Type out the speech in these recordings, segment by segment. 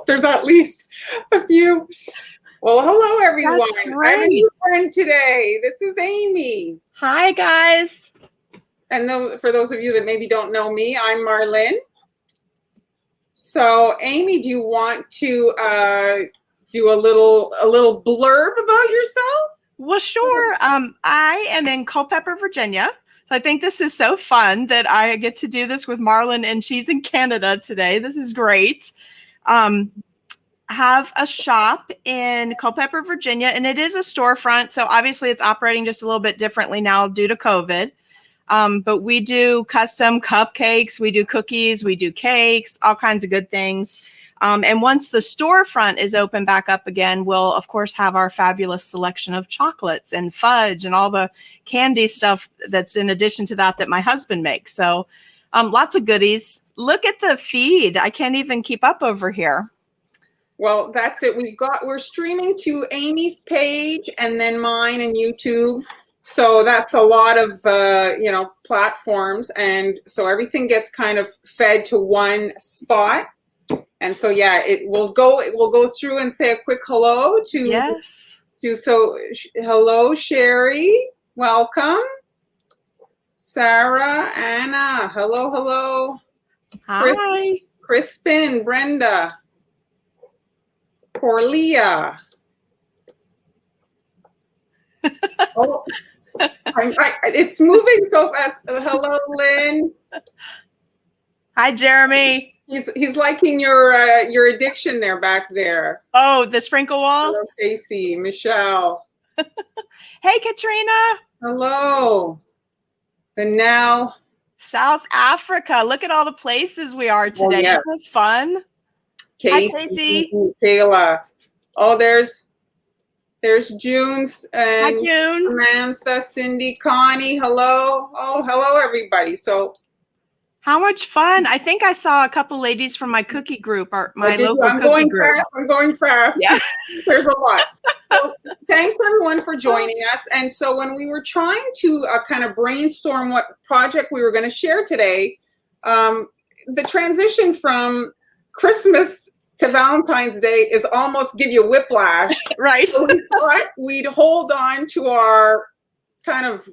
there's at least a few. Well, hello, everyone. That's I have a new great. friend today. This is Amy. Hi, guys. And for those of you that maybe don't know me, I'm Marlene. So, Amy, do you want to do a little blurb about yourself? Well, sure. I am in Culpeper, Virginia. So I think this is so fun that I get to do this with Marlene, and she's in Canada today. This is great. Have a shop in Culpeper, Virginia, and it is a storefront. So obviously it's operating just a little bit differently now due to COVID. But we do custom cupcakes, we do cookies, we do cakes, all kinds of good things. And once the storefront is open back up again, we'll of course have our fabulous selection of chocolates and fudge and all the candy stuff that's in addition to that my husband makes. So lots of goodies. Look at the feed. I can't even keep up over here. Well, that's it. We're streaming to Amy's page and then mine and YouTube. So that's a lot of, platforms. And so everything gets kind of fed to one spot. And so, yeah, it will go through and say a quick hello to, yes. Hello, Sherry. Welcome. Sarah, Anna. Hello. Hi. Crispin, Brenda. Corlia. Oh, it's moving so fast. Hello, Lynn. Hi, Jeremy. He's liking your addiction there back there. Oh, the sprinkle wall. Hello, Casey, Michelle. Hey, Katrina. Hello. And now South Africa. Look at all the places we are today. Yeah. Isn't this fun? Casey, hi, Casey. Kayla. Oh, there's June's and hi, June. Samantha, Cindy, Connie. Hello. Oh, hello, everybody. So how much fun. I think I saw a couple ladies from my cookie group, or my local cookie group. I'm going fast. Yeah. There's a lot. So thanks, everyone, for joining us. And so when we were trying to kind of brainstorm what project we were going to share today, the transition from Christmas to Valentine's Day is almost give you whiplash. Right. So we thought we'd hold on to our kind of,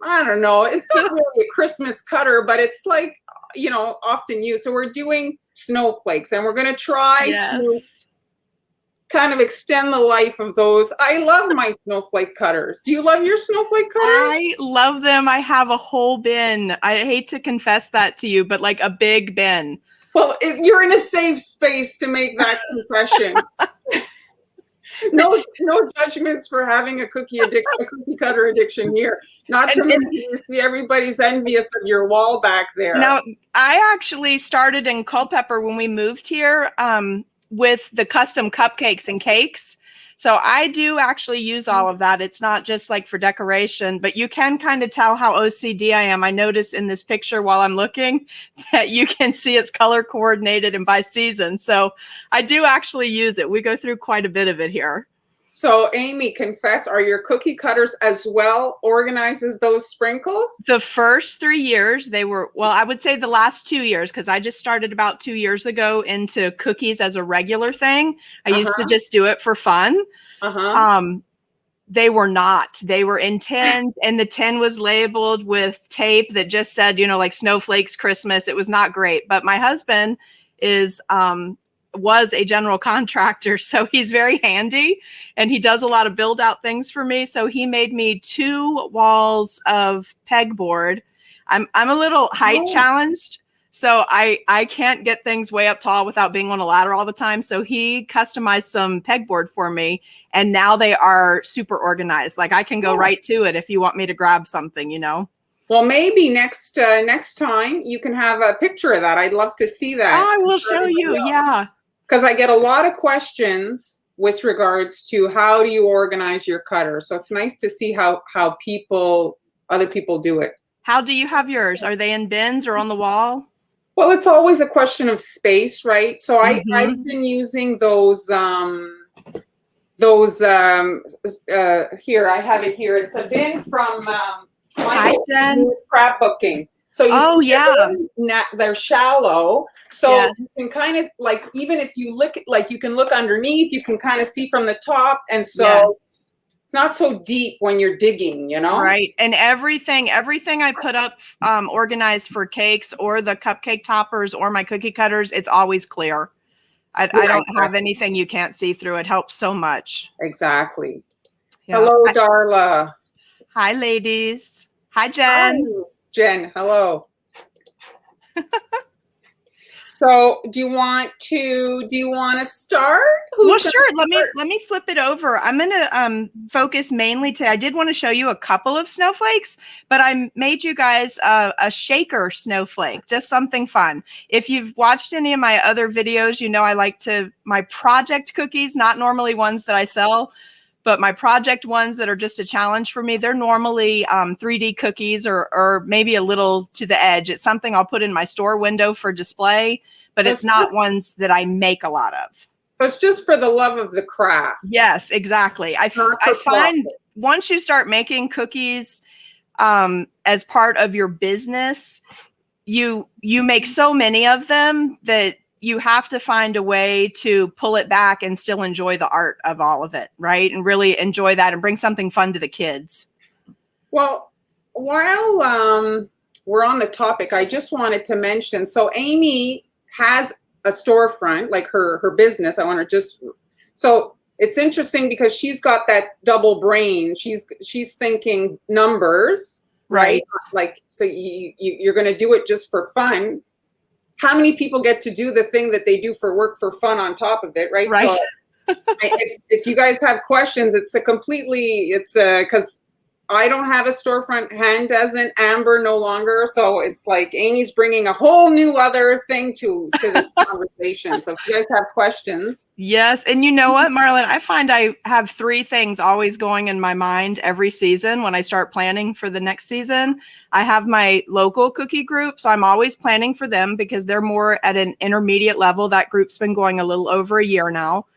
I don't know, it's not really a Christmas cutter, but it's like, often used. So we're doing snowflakes, and we're going to try to kind of extend the life of those. I love my snowflake cutters. Do you love your snowflake cutters? I love them. I have a whole bin. I hate to confess that to you, but like a big bin. Well, you're in a safe space to make that confession. No judgments for having a cookie cutter addiction here. Not to mention, you see everybody's envious of your wall back there. Now, I actually started in Culpeper when we moved here with the custom cupcakes and cakes. So I do actually use all of that. It's not just like for decoration, but you can kind of tell how OCD I am. I notice in this picture while I'm looking that you can see it's color coordinated and by season. So I do actually use it. We go through quite a bit of it here. So Amy, confess, are your cookie cutters as well organized as those sprinkles? The first 3 years they were, well, I would say the last 2 years, because I just started about 2 years ago into cookies as a regular thing. I used to just do it for fun. They were not. They were in tins, and the tin was labeled with tape that just said, like Snowflake's Christmas. It was not great. But my husband was a general contractor, so he's very handy, and he does a lot of build out things for me. So he made me 2 walls of pegboard. I'm a little height challenged, so I can't get things way up tall without being on a ladder all the time. So he customized some pegboard for me, and now they are super organized. Like I can go right to it if you want me to grab something, Well, maybe next time you can have a picture of that. I'd love to see that. Oh, I will show you. Yeah. Because I get a lot of questions with regards to how do you organize your cutter. So it's nice to see how other people do it. How do you have yours? Are they in bins or on the wall? Well, it's always a question of space, right? So I've been using those here. I have it here. It's a bin from my scrapbooking. So you Oh, see yeah. they're shallow. So Yes. you can kind of like, even if you look like, you can look underneath, you can kind of see from the top. And so Yes. it's not so deep when you're digging, you know? Right. And everything I put up organized for cakes or the cupcake toppers or my cookie cutters, it's always clear. I Yeah, don't have exactly. anything you can't see through. It helps so much. Exactly. Yeah. Hello, Darla. Hi, ladies. Hi, Hi, Jen. Jen. Hello. So do you want to start? Well, Who's sure. gonna start? Let me flip it over. I'm going to focus mainly today. I did want to show you a couple of snowflakes, but I made you guys a shaker snowflake, just something fun. If you've watched any of my other videos, you know I like my project cookies, not normally ones that I sell, but my project ones that are just a challenge for me. They're normally 3D cookies or maybe a little to the edge. It's something I'll put in my store window for display, but it's not ones that I make a lot of. It's just for the love of the craft. Yes, exactly. I find once you start making cookies as part of your business, you make so many of them that you have to find a way to pull it back and still enjoy the art of all of it, right? And really enjoy that and bring something fun to the kids. Well, while we're on the topic, I just wanted to mention, so Amy has a storefront, like her business. I want to just, so it's interesting because she's got that double brain. She's thinking numbers, right? Like, so you're going to do it just for fun. How many people get to do the thing that they do for work for fun on top of it, right? Right. So if you guys have questions, it's because I don't have a storefront, Han doesn't, Amber no longer. So it's like Amy's bringing a whole new other thing to the conversation. So if you guys have questions. Yes. And you know what, Marlon, I find I have three things always going in my mind every season when I start planning for the next season. I have my local cookie group. So I'm always planning for them because they're more at an intermediate level. That group's been going a little over a year now.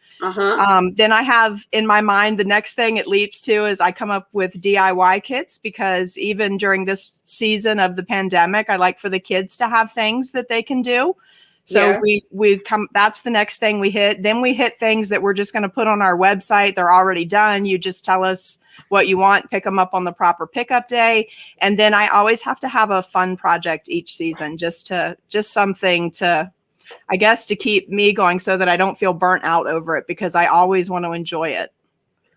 Then I have in my mind, the next thing it leaps to is I come up with DIY kits, because even during this season of the pandemic, I like for the kids to have things that they can do. So we come, that's the next thing we hit. Then we hit things that we're just going to put on our website. They're already done. You just tell us what you want, pick them up on the proper pickup day. And then I always have to have a fun project each season, just something to, I guess, to keep me going so that I don't feel burnt out over it, because I always want to enjoy it.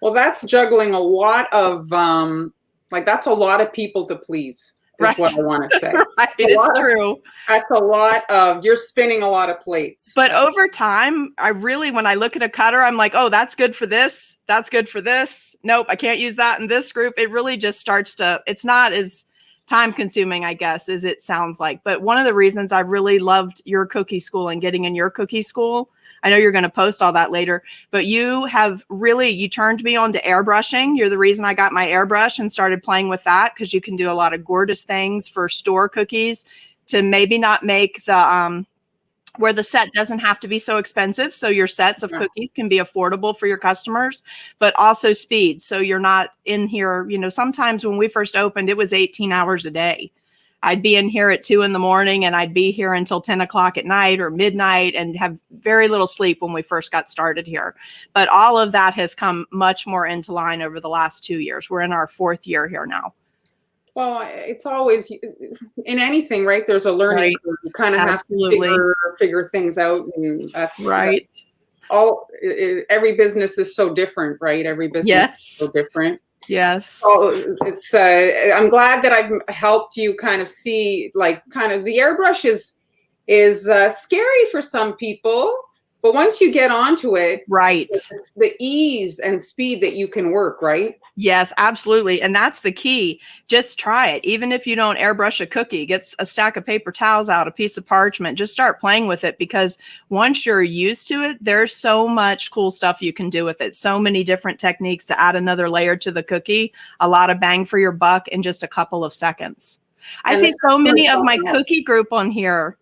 Well, that's juggling a lot of, that's a lot of people to please, is what I want to say. Right, it's true. That's a lot of, you're spinning a lot of plates. But over time, when I look at a cutter, I'm like, oh, that's good for this. That's good for this. Nope, I can't use that in this group. It really just starts to, it's not as time consuming, I guess, as it sounds like. But one of the reasons I really loved your cookie school and getting in your cookie school, I know you're going to post all that later, but you turned me on to airbrushing. You're the reason I got my airbrush and started playing with that, because you can do a lot of gorgeous things for store cookies to maybe not make the, where the set doesn't have to be so expensive. So your sets of cookies can be affordable for your customers, but also speed. So you're not in here, sometimes when we first opened, it was 18 hours a day. I'd be in here at 2 a.m. and I'd be here until 10 o'clock at night or midnight and have very little sleep when we first got started here. But all of that has come much more into line over the last 2 years. We're in our 4th year here now. Well, it's always in anything, right? There's a learning curve. You kind of have to figure things out, and that's right. Every business is so different, right? Every business is so different. Yes. So it's I'm glad that I've helped you kind of see, like, kind of the airbrush is scary for some people, but once you get onto it, right, the ease and speed that you can work, right? Yes, absolutely. And that's the key. Just try it. Even if you don't airbrush a cookie, get a stack of paper towels out, a piece of parchment, just start playing with it, because once you're used to it, there's so much cool stuff you can do with it. So many different techniques to add another layer to the cookie, a lot of bang for your buck in just a couple of seconds. I see so many of my cookie group on here.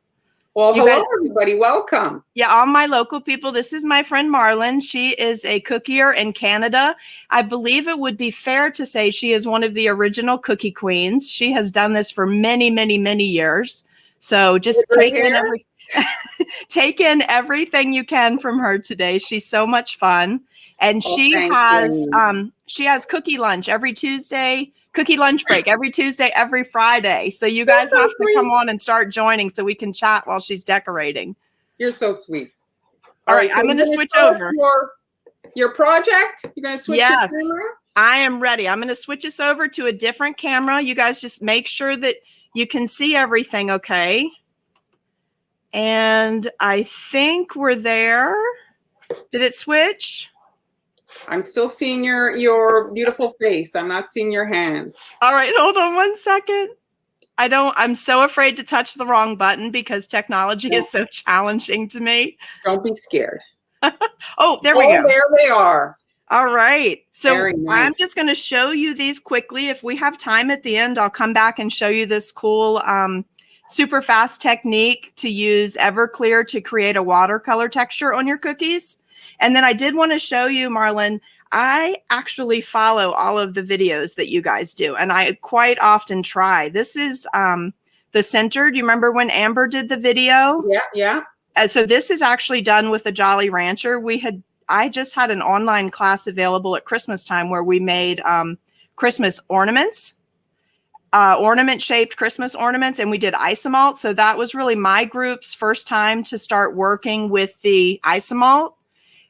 Well, You hello, guys, everybody. Welcome. yeah, all my local people. This is my friend Marlon. She is a cookier in Canada. I believe it would be fair to say she is one of the original cookie queens. She has done this for many, many, many years. So just Right here. take in everything you can from her today. She's so much fun. And Oh, thank she has cookie lunch every Tuesday, cookie lunch break every Tuesday, every Friday. So you guys so have to sweet. come on and start joining so we can chat while she's decorating. You're so sweet. All right, so I'm going to you're switch show us over. Your project? You're going to switch Yes. your camera? I am ready. I'm going to switch us over to a different camera. You guys just make sure that you can see everything okay. And I think we're there. Did it switch? I'm still seeing your beautiful face. I'm not seeing your hands. All right, hold on one second. I'm so afraid to touch the wrong button because technology is so challenging to me. Don't be scared. Oh, there we go. There they are. All right. So Very nice. I'm just going to show you these quickly. If we have time at the end, I'll come back and show you this cool super fast technique to use Everclear to create a watercolor texture on your cookies. And then I did want to show you, Marlon, I actually follow all of the videos that you guys do, and I quite often try. This is the center. Do you remember when Amber did the video? Yeah, yeah. So this is actually done with the Jolly Rancher. I just had an online class available at Christmas time where we made Christmas ornaments, ornament-shaped Christmas ornaments, and we did isomalt. So that was really my group's first time to start working with the isomalt.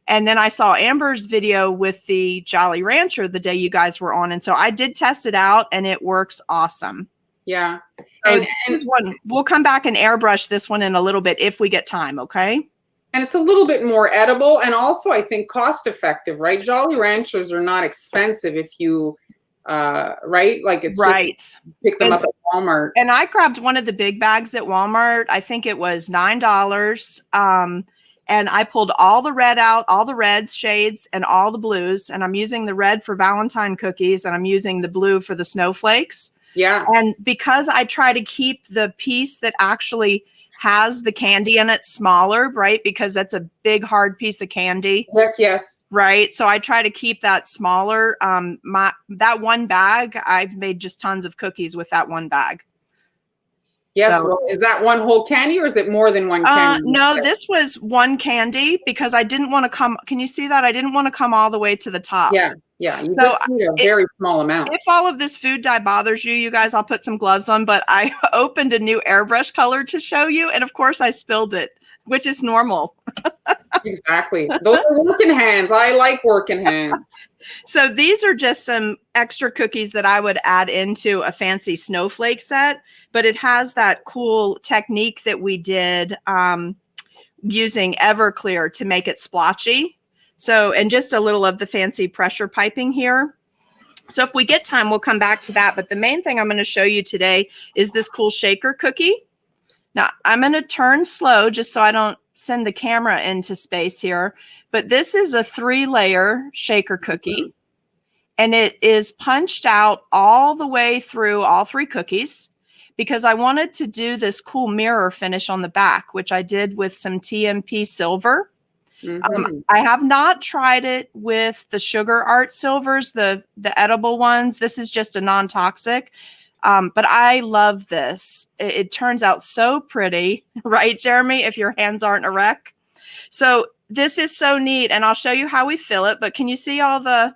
And then I saw Amber's video with the Jolly Rancher the day you guys were on. And so I did test it out, and it works awesome. Yeah. So this one, we'll come back and airbrush this one in a little bit if we get time, okay? And it's a little bit more edible and also, I think, cost effective, right? Jolly Ranchers are not expensive if you, right? Like it's right. Just pick them up at Walmart. And I grabbed one of the big bags at Walmart. I think it was $9. And I pulled all the red out, all the reds, shades, and all the blues. And I'm using the red for Valentine cookies, and I'm using the blue for the snowflakes. Yeah. And because I try to keep the piece that actually has the candy in it smaller, right? Because that's a big, hard piece of candy. Yes, yes. Right. So I try to keep that smaller. That one bag, I've made just tons of cookies with that one bag. Yes. So, well, is that one whole candy or is it more than one candy? No, this was one candy because I didn't want to come. Can you see that? I didn't want to come all the way to the top. Yeah. Yeah. You just need a very small amount. If all of this food dye bothers you guys, I'll put some gloves on, but I opened a new airbrush color to show you. And of course I spilled it, which is normal. Exactly. Those are working hands. I like working hands. So these are just some extra cookies that I would add into a fancy snowflake set, but it has that cool technique that we did using Everclear to make it splotchy. So, and just a little of the fancy pressure piping here. So if we get time, we'll come back to that. But the main thing I'm going to show you today is this cool shaker cookie. Now I'm going to turn slow just so I don't send the camera into space here. But this is a 3-layer shaker cookie, and it is punched out all the way through all 3 cookies because I wanted to do this cool mirror finish on the back, which I did with some TMP silver. Mm-hmm. I have not tried it with the Sugar Art silvers, the edible ones. This is just a non-toxic, but I love this. It turns out so pretty, right, Jeremy, if your hands aren't a wreck? So this is so neat, and I'll show you how we fill it, but can you see all the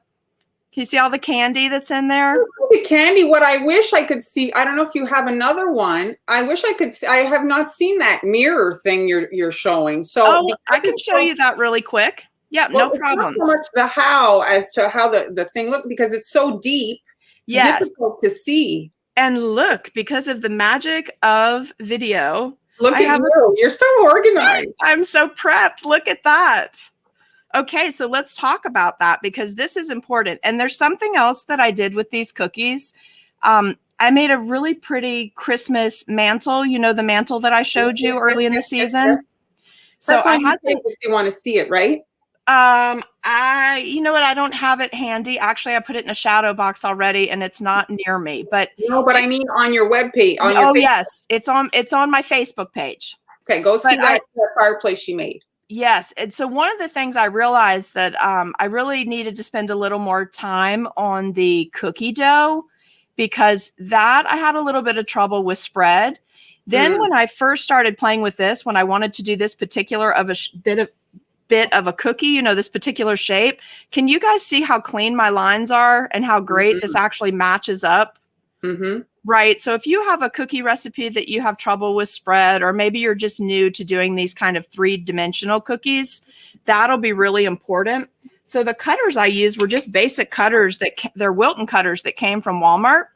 candy that's in there? The candy, what I wish I could see, I don't know if you have another one. I wish I could see, I have not seen that mirror thing you're showing. So I can show you that really quick. Yeah, well, no problem. Not so much the how as to how the thing looked, because it's so deep. It's difficult to see. And look, because of the magic of video, look at you. You're so organized. I'm so prepped. Look at that. Okay, so let's talk about that because this is important. And there's something else that I did with these cookies. I made a really pretty Christmas mantle. You know, the mantle that I showed you early in the season. So I had to, if you want to see it, right? You know what? I don't have it handy. Actually, I put it in a shadow box already and it's not near me, but no, but I mean on your webpage. Oh, yes. It's on my Facebook page. Okay, go see But that fireplace she made. Yes. And so one of the things I realized that I really needed to spend a little more time on the cookie dough, because that I had a little bit of trouble with spread. Then when I first started playing with this, when I wanted to do this particular of a bit of a cookie, you know, this particular shape, can you guys see how clean my lines are and how great this actually matches up? Right. So if you have a cookie recipe that you have trouble with spread, or maybe you're just new to doing these kind of 3-dimensional cookies, that'll be really important. So the cutters I used were just basic cutters they're Wilton cutters that came from Walmart.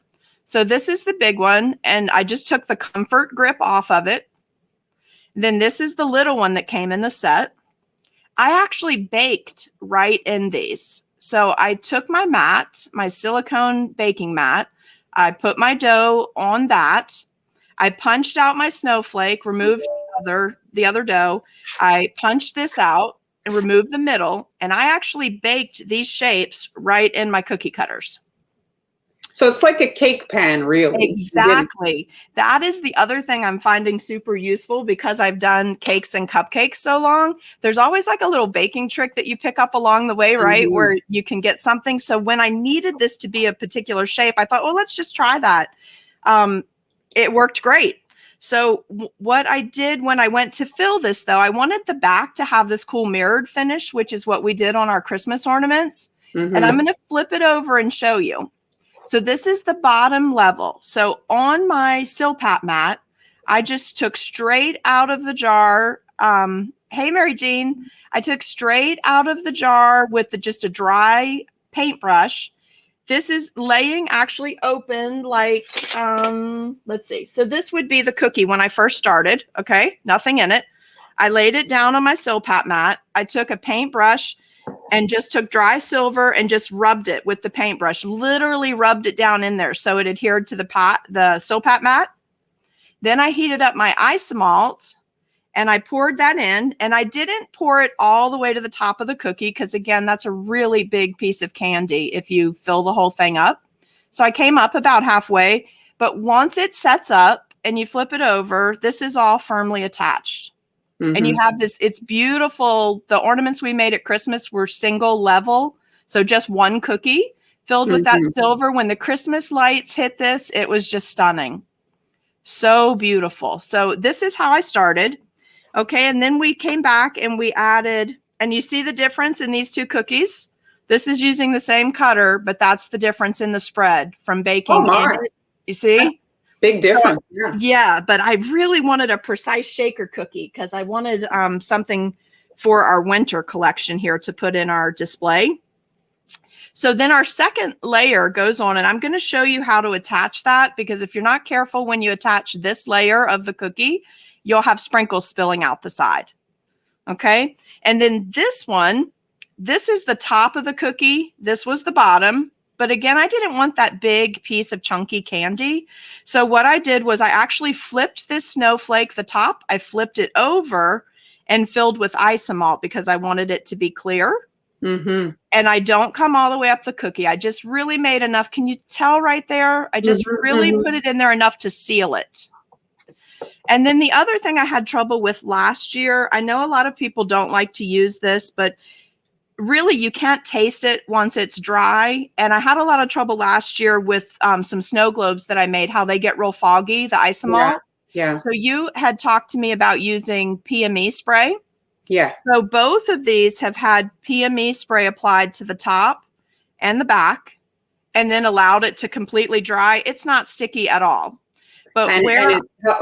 So this is the big one, and I just took the comfort grip off of it. Then this is the little one that came in the set. I actually baked right in these. So I took my mat, my silicone baking mat, I put my dough on that. I punched out my snowflake, removed the other dough. I punched this out and removed the middle. And I actually baked these shapes right in my cookie cutters. So it's like a cake pan, really. Exactly. That is the other thing I'm finding super useful, because I've done cakes and cupcakes so long. There's always like a little baking trick that you pick up along the way, right? Where you can get something. So when I needed this to be a particular shape, I thought, well, let's just try that. It worked great. So what I did when I went to fill this, though, I wanted the back to have this cool mirrored finish, which is what we did on our Christmas ornaments. And I'm going to flip it over and show you. So this is the bottom level. So on my Silpat mat, I just took straight out of the jar. Hey, Mary Jean, I took straight out of the jar with just a dry paintbrush. This is laying actually open like, let's see. So this would be the cookie when I first started. Okay, nothing in it. I laid it down on my Silpat mat. I took a paintbrush and just took dry silver and just rubbed it with the paintbrush, literally rubbed it down in there so it adhered to the Silpat mat. Then I heated up my isomalt and I poured that in, and I didn't pour it all the way to the top of the cookie, because again, that's a really big piece of candy if you fill the whole thing up. So I came up about halfway, but once it sets up and you flip it over, this is all firmly attached. And you have this, it's beautiful. The ornaments we made at Christmas were single level. So just one cookie filled with that silver. When the Christmas lights hit this, it was just stunning. So beautiful. So this is how I started. Okay. And then we came back and we added, and you see the difference in these two cookies. This is using the same cutter, but that's the difference in the spread from baking. You see? Big difference. Yeah, but I really wanted a precise shaker cookie, because I wanted something for our winter collection here to put in our display. So then our second layer goes on, and I'm going to show you how to attach that, because if you're not careful when you attach this layer of the cookie, you'll have sprinkles spilling out the side. Okay. And then this one, this is the top of the cookie. This was the bottom. But again, I didn't want that big piece of chunky candy. So what I did was I actually flipped this snowflake, the top, I flipped it over and filled with isomalt, because I wanted it to be clear. And I don't come all the way up the cookie. I just really made enough. Can you tell right there? I just really put it in there enough to seal it. And then the other thing I had trouble with last year, I know a lot of people don't like to use this, but really, you can't taste it once it's dry. And I had a lot of trouble last year with some snow globes that I made, how they get real foggy, the isomalt. Yeah. So you had talked to me about using PME spray. Yes. So both of these have had PME spray applied to the top and the back, and then allowed it to completely dry. It's not sticky at all. But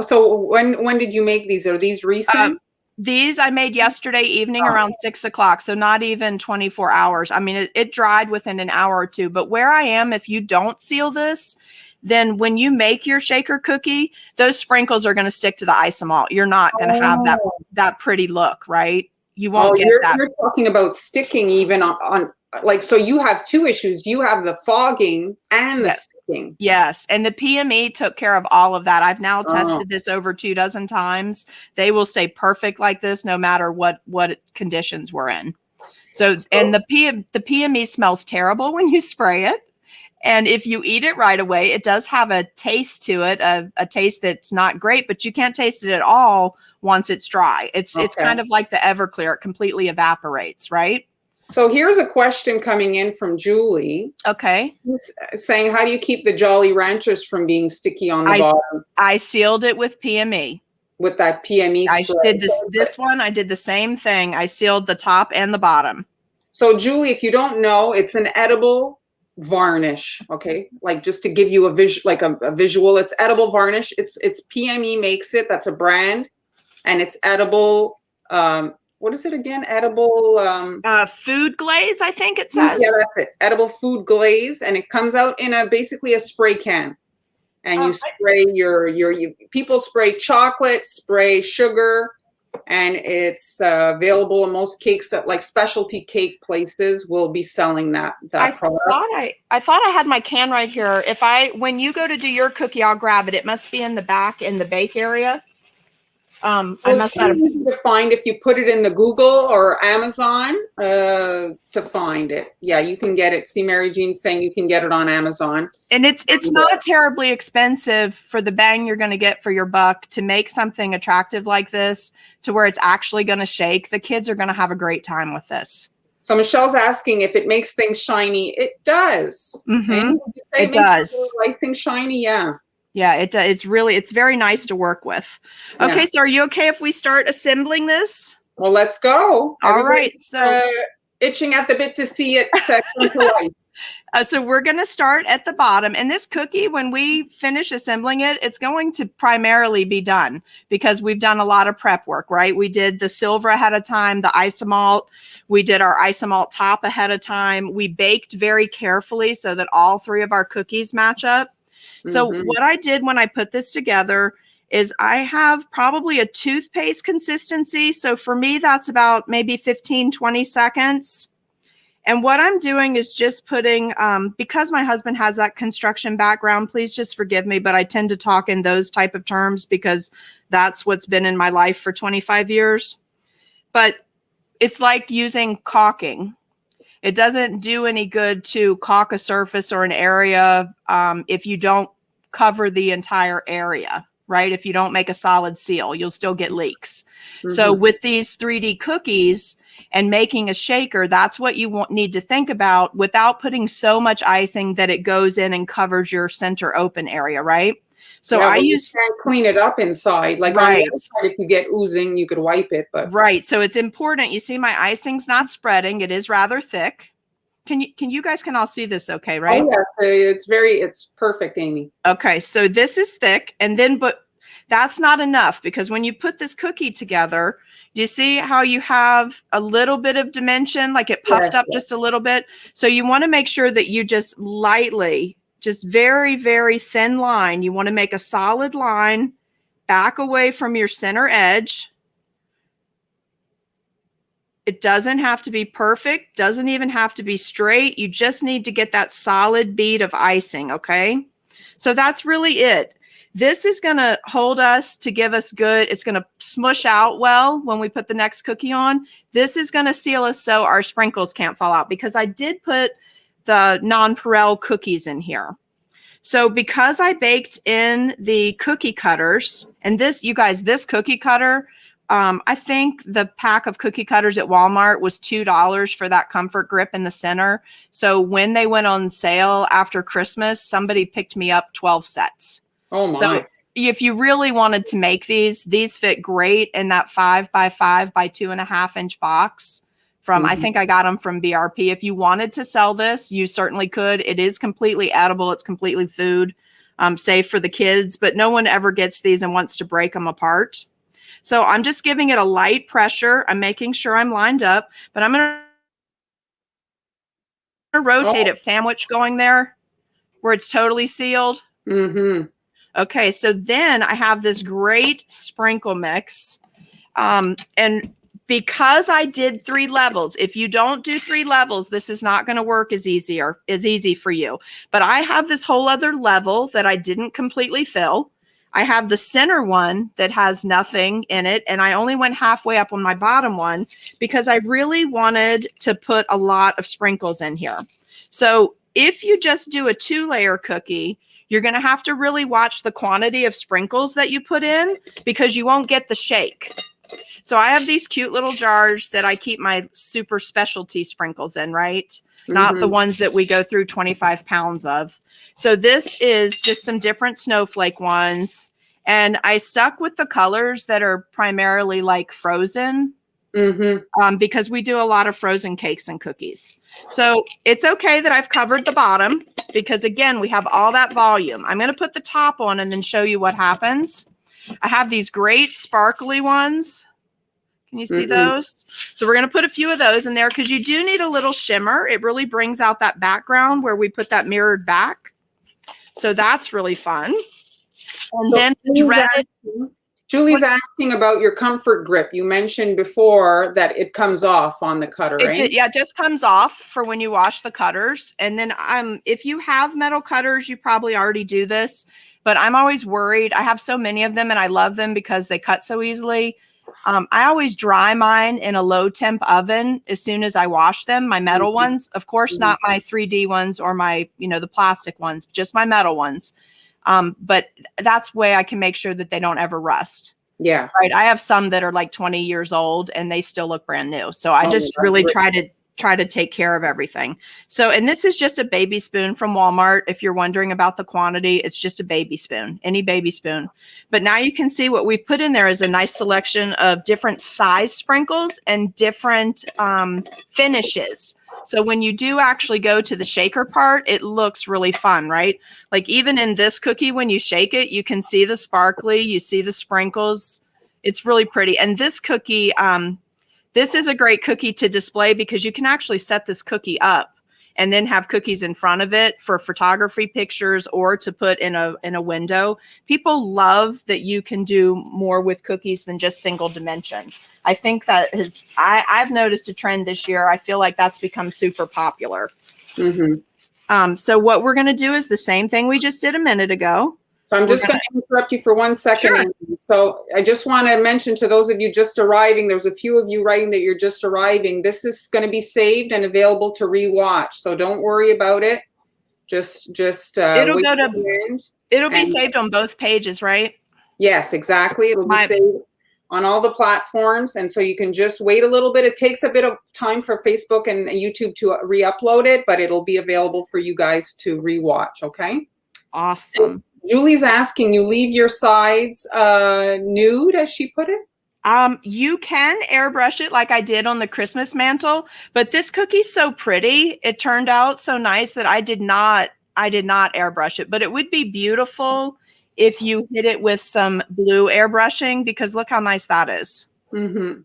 so when did you make these? Are these recent? These I made yesterday evening around 6 o'clock. So not even 24 hours. I mean, it dried within an hour or two. But where I am, if you don't seal this, then when you make your shaker cookie, those sprinkles are going to stick to the isomalt. You're not going to have that pretty look, right? You won't get that. You're talking about sticking even on like, so you have two issues. You have the fogging and the sticking. Yes. And the PME took care of all of that. I've now tested this over 24 times. They will stay perfect like this no matter what conditions we're in. So and the PME smells terrible when you spray it. And if you eat it right away, it does have a taste to it, a taste that's not great, but you can't taste it at all once it's dry. It's Okay. kind of like the Everclear. It completely evaporates, right? So here's a question coming in from Julie. Okay. It's saying, how do you keep the Jolly Ranchers from being sticky on the bottom I sealed it with PME. with that PME I spray? did this one. I did the same thing. I sealed the top and the bottom. So Julie, if you don't know, it's an edible varnish. Okay, like just to give you a visual, it's edible varnish. It's PME makes it. That's a brand, and it's edible. What is it again? Edible food glaze, I think it says. Yeah, that's it. Edible food glaze, and it comes out in basically a spray can. And you spray people spray chocolate, spray sugar, and it's available in most cakes that like specialty cake places will be selling that product. I thought I had my can right here. When you go to do your cookie, I'll grab it. It must be in the back in the bake area. I must not have to find if you put it in the Google or Amazon to find it. Yeah, you can get it. See, Mary Jean's saying you can get it on Amazon. And it's not terribly expensive for the bang you're going to get for your buck to make something attractive like this to where it's actually going to shake. The kids are going to have a great time with this. So Michelle's asking if it makes things shiny. It does. Mm-hmm. It does. Things shiny, yeah. Yeah, it does. It's very nice to work with. Okay, Yeah. so are you okay if we start assembling this? Well, let's go. All right. So itching at the bit to see it come to life. So we're going to start at the bottom. And this cookie, when we finish assembling it, it's going to primarily be done because we've done a lot of prep work, right? We did the silver ahead of time, the isomalt. We did our isomalt top ahead of time. We baked very carefully so that all three of our cookies match up. So what I did when I put this together is I have probably a toothpaste consistency. So for me, that's about maybe 15, 20 seconds. And what I'm doing is just putting, because my husband has that construction background, please just forgive me, but I tend to talk in those type of terms because that's what's been in my life for 25 years. But it's like using caulking. It doesn't do any good to caulk a surface or an area if you don't cover the entire area, right? If you don't make a solid seal, you'll still get leaks. So with these 3D cookies and making a shaker, that's what you need to think about without putting so much icing that it goes in and covers your center open area, right? So yeah, I you can't clean it up inside. Like on the outside, if you get oozing, you could wipe it. But so it's important. You see, my icing's not spreading. It is rather thick. Can you guys all see this? Okay, right? Oh yeah, it's perfect, Amy. Okay, so this is thick, and then but that's not enough because when you put this cookie together, you see how you have a little bit of dimension, like it puffed up just a little bit. So you want to make sure that you just lightly. Just very, very thin line. You want to make a solid line back away from your center edge. It doesn't have to be perfect, doesn't even have to be straight. You just need to get that solid bead of icing, okay? So that's really it. This is going to hold us to give us good. It's going to smush out well when we put the next cookie on. This is going to seal us so our sprinkles can't fall out because I did put the nonpareil cookies in here. So because I baked in the cookie cutters, and this, you guys, this cookie cutter, I think the pack of cookie cutters at Walmart was $2 for that comfort grip in the center. So when they went on sale after Christmas, somebody picked me up 12 sets. Oh my. So if you really wanted to make these fit great in that 5 by 5 by 2.5 inch box. I think I got them from BRP. If you wanted to sell this, you certainly could. It is completely edible. It's completely food, safe for the kids, but no one ever gets these and wants to break them apart. So I'm just giving it a light pressure. I'm making sure I'm lined up, but I'm going to rotate it. Sandwich going there where it's totally sealed. Okay, so then I have this great sprinkle mix. And because I did 3 levels, if you don't do 3 levels, this is not going to work as easy for you. But I have this whole other level that I didn't completely fill. I have the center one that has nothing in it, and I only went halfway up on my bottom one because I really wanted to put a lot of sprinkles in here. So if you just do a 2-layer cookie, you're going to have to really watch the quantity of sprinkles that you put in because you won't get the shake. So I have these cute little jars that I keep my super specialty sprinkles in, right? Not the ones that we go through 25 pounds of. So this is just some different Snowflake ones. And I stuck with the colors that are primarily like frozen because we do a lot of frozen cakes and cookies. So it's okay that I've covered the bottom because, again, we have all that volume. I'm going to put the top on and then show you what happens. I have these great sparkly ones. Can you see those? So we're going to put a few of those in there because you do need a little shimmer. It really brings out that background where we put that mirrored back. So that's really fun. And then Julie's asking about your comfort grip. You mentioned before that it comes off on the cutter, right? It just comes off for when you wash the cutters. And then if you have metal cutters, you probably already do this. But I'm always worried. I have so many of them and I love them because they cut so easily. I always dry mine in a low temp oven as soon as I wash them, my metal ones. Of course, not my 3D ones or my, the plastic ones, just my metal ones. But that's way I can make sure that they don't ever rust. Yeah. Right. I have some that are like 20 years old and they still look brand new. So I just really try to take care of everything. So, and this is just a baby spoon from Walmart. If you're wondering about the quantity, it's just a baby spoon, any baby spoon. But now you can see what we've put in there is a nice selection of different size sprinkles and different finishes. So when you do actually go to the shaker part, it looks really fun, right? Like even in this cookie, when you shake it, you can see the sparkly, you see the sprinkles. It's really pretty. And this cookie, this is a great cookie to display because you can actually set this cookie up and then have cookies in front of it for photography pictures or to put in a window. People love that you can do more with cookies than just single dimension. I think that I've noticed a trend this year. I feel like that's become super popular. So what we're going to do is the same thing we just did a minute ago. So I'm just going to interrupt you for 1 second. Sure. So I just want to mention to those of you just arriving, there's a few of you writing that you're just arriving. This is going to be saved and available to rewatch. So don't worry about it. Just it'll be saved on both pages, right? Yes, exactly. It'll be saved on all the platforms. And so you can just wait a little bit. It takes a bit of time for Facebook and YouTube to re-upload it, but it'll be available for you guys to rewatch. Okay. Awesome. Julie's asking, you leave your sides nude, as she put it? You can airbrush it like I did on the Christmas mantle, but this cookie's so pretty. It turned out so nice that I did not airbrush it, but it would be beautiful if you hit it with some blue airbrushing because look how nice that is.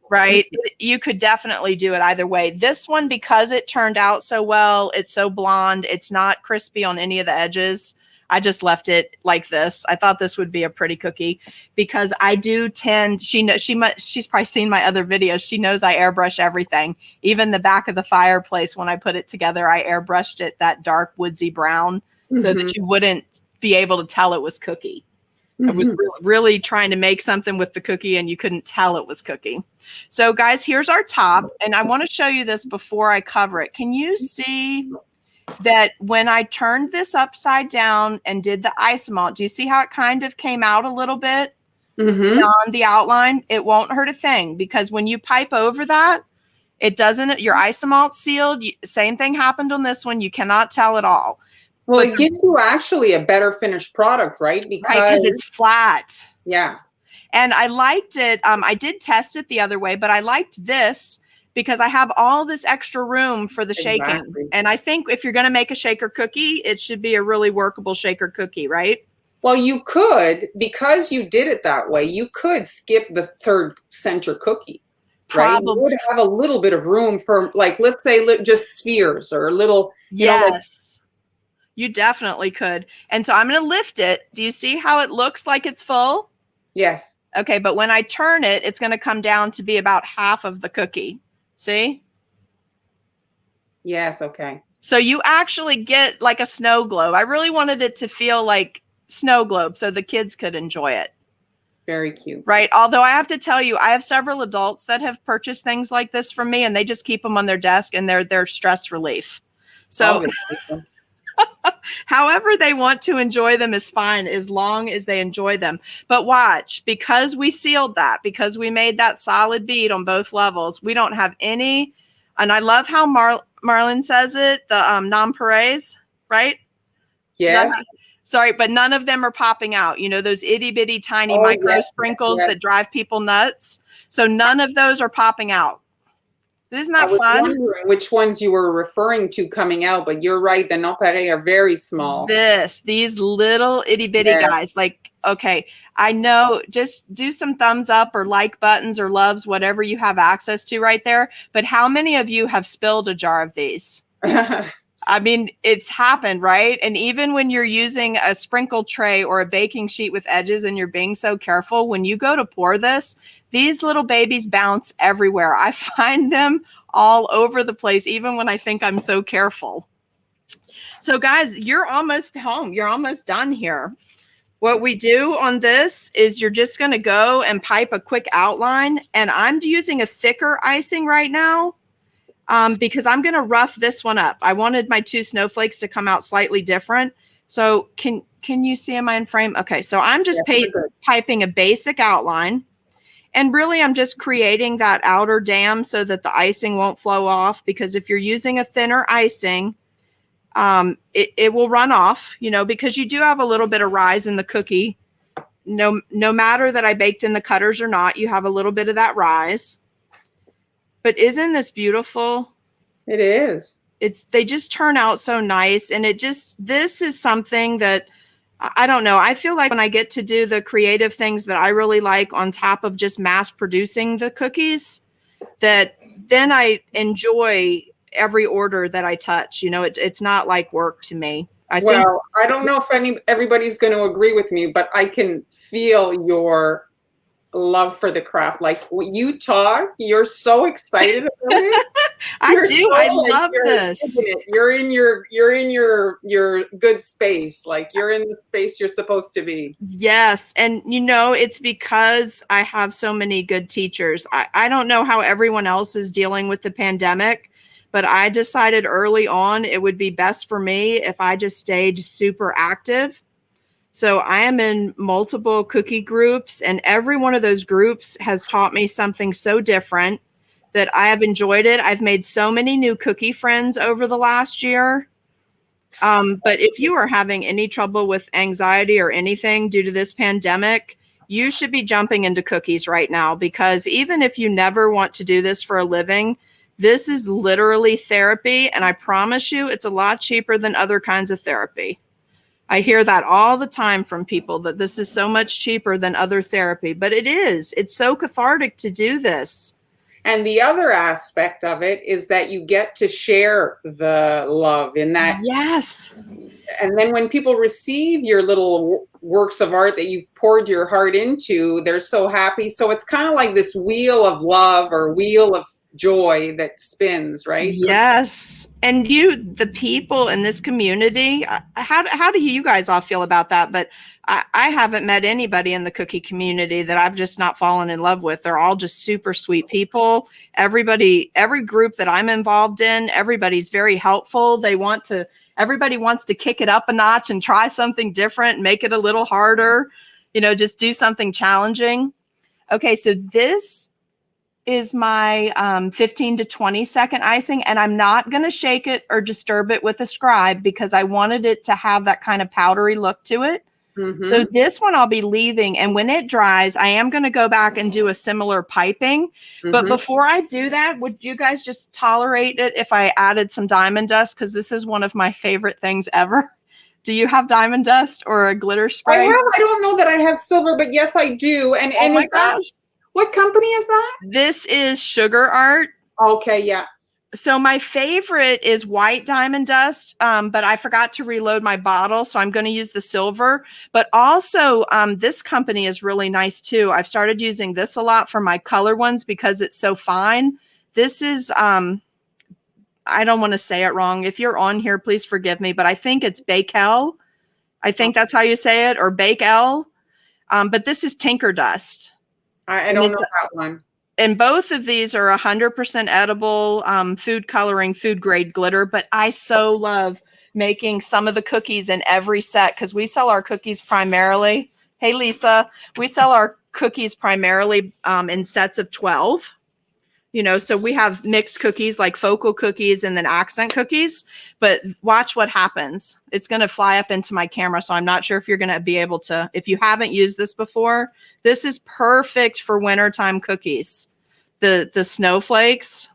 Right? You could definitely do it either way. This one, because it turned out so well, it's so blonde. It's not crispy on any of the edges. I just left it like this. I thought this would be a pretty cookie because I do tend, she's probably seen my other videos. She knows I airbrush everything. Even the back of the fireplace, when I put it together, I airbrushed it that dark woodsy brown so that you wouldn't be able to tell it was cookie. I was really trying to make something with the cookie and you couldn't tell it was cookie. So guys, here's our top. And I want to show you this before I cover it. Can you see that when I turned this upside down and did the isomalt, do you see how it kind of came out a little bit on the outline? It won't hurt a thing because when you pipe over that, it doesn't, your isomalt sealed. Same thing happened on this one. You cannot tell at all. Well, it gives you actually a better finished product, right? Because it's flat. Yeah. And I liked it. I did test it the other way, but I liked this because I have all this extra room for the shaking. And I think if you're going to make a shaker cookie, it should be a really workable shaker cookie, right? Well, you could, because you did it that way, you could skip the third center cookie. Right? You would have a little bit of room for, like, let's say just spheres or a little, you definitely could. And so I'm going to lift it. Do you see how it looks like it's full? Yes. Okay. But when I turn it, it's going to come down to be about half of the cookie. See? Yes. Okay. So you actually get like a snow globe. I really wanted it to feel like snow globe so the kids could enjoy it. Very cute. Right. Although I have to tell you, I have several adults that have purchased things like this from me and they just keep them on their desk and they're stress relief. So However they want to enjoy them is fine, as long as they enjoy them. But watch, because we sealed that, because we made that solid bead on both levels, we don't have any. And I love how Marlon says it, the nonpareils, right? Yes. Sorry, but none of them are popping out. You know, those itty bitty tiny Oh, micro yes, sprinkles yes. that drive people nuts. So none of those are popping out. Isn't I that was fun? wondering which ones you were referring to coming out, but you're right. The nonpareils are very small. These little itty bitty guys, like, okay, I know, just do some thumbs up or like buttons or loves, whatever you have access to right there. But how many of you have spilled a jar of these? I mean, it's happened, right? And even when you're using a sprinkle tray or a baking sheet with edges and you're being so careful, when you go to pour this, these little babies bounce everywhere. I find them all over the place, even when I think I'm so careful. So guys, you're almost home. You're almost done here. What we do on this is you're just going to go and pipe a quick outline. And I'm using a thicker icing right now because I'm going to rough this one up. I wanted my two snowflakes to come out slightly different. So can you see, am I in frame? Okay, so I'm just piping a basic outline. And really, I'm just creating that outer dam so that the icing won't flow off, because if you're using a thinner icing, it will run off, you know, because you do have a little bit of rise in the cookie. No matter that I baked in the cutters or not, you have a little bit of that rise. But isn't this beautiful? It is. They just turn out so nice. And this is something that, I don't know. I feel like when I get to do the creative things that I really like on top of just mass producing the cookies, that then I enjoy every order that I touch. You know, it's not like work to me. I don't know if everybody's going to agree with me, but I can feel your love for the craft. Like when you talk, you're so excited about it. I love this. You're in your good space. Like you're in the space you're supposed to be. Yes. And you know, it's because I have so many good teachers. I don't know how everyone else is dealing with the pandemic, but I decided early on it would be best for me if I just stayed super active. So I am in multiple cookie groups, and every one of those groups has taught me something so different that I have enjoyed it. I've made so many new cookie friends over the last year. But if you are having any trouble with anxiety or anything due to this pandemic, you should be jumping into cookies right now, because even if you never want to do this for a living, this is literally therapy. And I promise you, it's a lot cheaper than other kinds of therapy. I hear that all the time from people, that this is so much cheaper than other therapy, but it is. It's so cathartic to do this. And the other aspect of it is that you get to share the love in that. Yes. And then when people receive your little works of art that you've poured your heart into, they're so happy. So it's kind of like this wheel of love or wheel of joy that spins, right? Yes. And the people in this community, how do you guys all feel about that? But I haven't met anybody in the cookie community that I've just not fallen in love with. They're all just super sweet people. Every group that I'm involved in, everybody's very helpful. Everybody wants to kick it up a notch and try something different, make it a little harder, you know, just do something challenging. Okay, so this is my 15 to 20 second icing, and I'm not going to shake it or disturb it with a scribe because I wanted it to have that kind of powdery look to it. Mm-hmm. So this one I'll be leaving, and when it dries, I am going to go back and do a similar piping. Mm-hmm. But before I do that, would you guys just tolerate it if I added some diamond dust? Because this is one of my favorite things ever. Do you have diamond dust or a glitter spray? I don't know that I have silver, but yes, I do. And oh my gosh. What company is that? This is Sugar Art. Okay, yeah. So my favorite is white diamond dust, but I forgot to reload my bottle, so I'm going to use the silver. But also, this company is really nice too. I've started using this a lot for my color ones because it's so fine. This is, I don't want to say it wrong. If you're on here, please forgive me, but I think it's Bakel. I think that's how you say it, or Bakel. But this is Tinker Dust. I don't know that one. And both of these are 100% edible food coloring, food grade glitter. But I so love making some of the cookies in every set because we sell our cookies primarily. Hey, Lisa, we sell our cookies primarily in sets of 12. You know, so we have mixed cookies like focal cookies and then accent cookies, but watch what happens. It's going to fly up into my camera. So I'm not sure if you're going to be able to, if you haven't used this before, this is perfect for wintertime cookies. The snowflakes.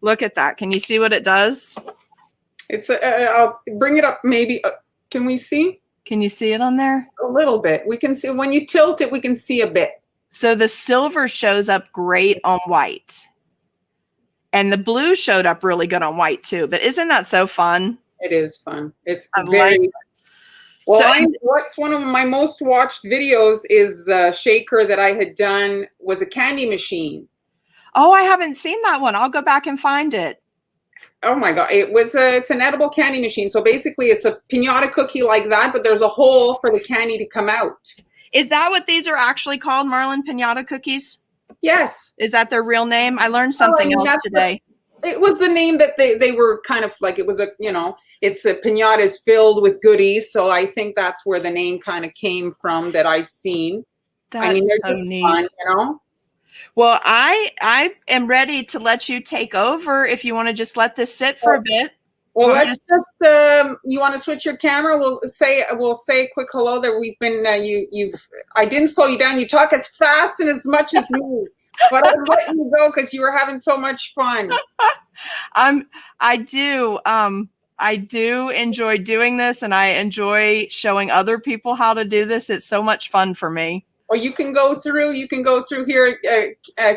Look at that. Can you see what it does? It's I'll bring it up. Maybe can we see? Can you see it on there? A little bit. We can see when you tilt it. We can see a bit. So the silver shows up great on white, and the blue showed up really good on white too. But isn't that so fun? It is fun. It's very. Well, what's one of my most watched videos is the shaker that I had done was a candy machine. Oh, I haven't seen that one. I'll go back and find it. Oh my God. It's an edible candy machine. So basically it's a pinata cookie like that, but there's a hole for the candy to come out. Is that what these are actually called, Marlon? Pinata cookies? Yes. Is that their real name? I learned something else today. It was the name that they were kind of like, it was a, you know, it's a pinata is filled with goodies. So I think that's where the name kind of came from that I've seen. That's I mean, they're so just neat. fun, you know? Well, I am ready to let you take over if you want to just let this sit for a bit. Well, let's just, you want to switch your camera? We'll say a quick hello that we've been, I didn't slow you down. You talk as fast and as much as me, but I was letting you go because you were having so much fun. I do enjoy doing this, and I enjoy showing other people how to do this. It's so much fun for me. Well, you can go through here.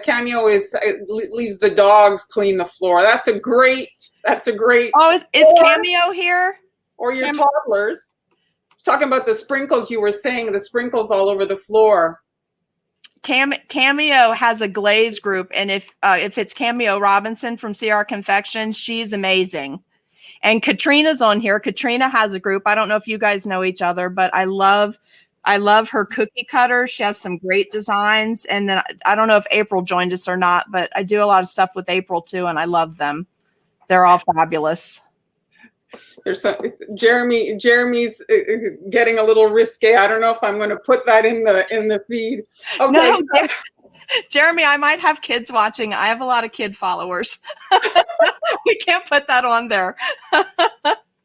Cameo leaves the dogs clean the floor. That's a great. Oh, is Cameo here? Or your toddlers. Talking about the sprinkles, you were saying the sprinkles all over the floor. Cameo has a glaze group, and if it's Cameo Robinson from CR Confections, she's amazing. And Katrina's on here. Katrina has a group. I don't know if you guys know each other, but I love her cookie cutter. She has some great designs. And then I don't know if April joined us or not, but I do a lot of stuff with April too, and I love them. They're all fabulous. There's some Jeremy's getting a little risque. I don't know if I'm going to put that in the feed. Okay. No, Jeremy, I might have kids watching. I have a lot of kid followers. We can't put that on there.